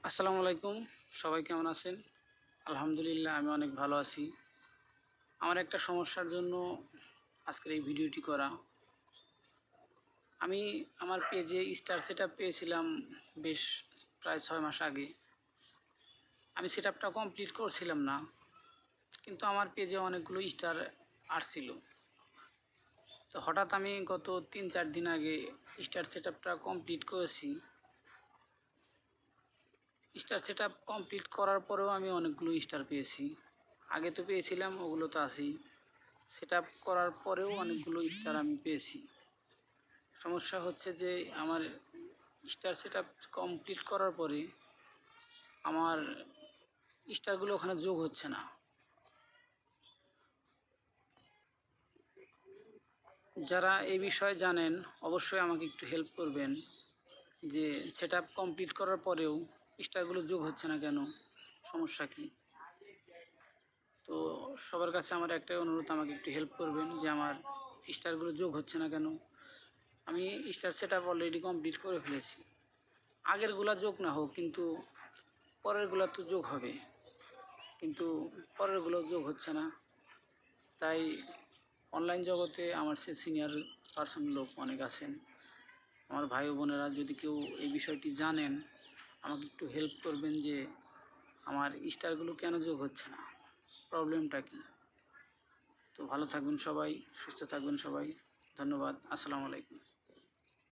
আসসালামু আলাইকুম। সবাই কেমন আছেন? আলহামদুলিল্লাহ আমি অনেক ভালো আছি। আমার একটা সমস্যার জন্য আজকের এই ভিডিওটি করা। আমি আমার পেজে স্টার সেটআপ পেয়েছিলাম বেশ প্রায় ৬ মাস আগে। আমি সেটআপটা কমপ্লিট করছিলাম না। কিন্তু আমার পেজে অনেকগুলো স্টার আসছিল। তো হঠাৎ আমি গত ৩-৪ দিন আগে স্টার সেটআপটা কমপ্লিট করেছি। স্টার সেটআপ কমপ্লিট করার পরেও আমি অনেকগুলো স্টার পেয়েছি। আগে তো পেয়েছিলাম, ওগুলো তো আছেই। সেটআপ করার পরেও অনেকগুলো স্টার আমি পেয়েছি। সমস্যা হচ্ছে যে আমার স্টার সেটআপ কমপ্লিট করার পরে আমার স্টারগুলো ওখানে যোগ হচ্ছে না। যারা এই বিষয়ে জানেন অবশ্যই আমাকে একটু হেল্প করবেন যে সেটআপ কমপ্লিট করার পরেও স্টারগুলো যোগ হচ্ছে না কেন, সমস্যা কী? তো সবার কাছে আমার একটাই অনুরোধ, আমাকে একটু হেল্প করবেন যে আমার স্টারগুলো যোগ হচ্ছে না কেন। আমি স্টার সেটআপ অলরেডি কমপ্লিট করে ফেলেছি। আগেরগুলা যোগ না হোক, কিন্তু পরেরগুলা তো যোগ হবে, কিন্তু পরেরগুলো যোগ হচ্ছে না। তাই অনলাইন জগতে আমার সে সিনিয়র পার্সন লোক অনেক আছেন, আমার ভাই ও বোনেরা যদি কেউ এই বিষয়টি জানেন আমাকে একটু হেল্প করবেন যে আমার স্টারগুলো কেন যোগ হচ্ছে না, প্রবলেমটা কী। তো ভালো থাকবেন সবাই, সুস্থ থাকবেন সবাই। ধন্যবাদ। আসসালামু আলাইকুম।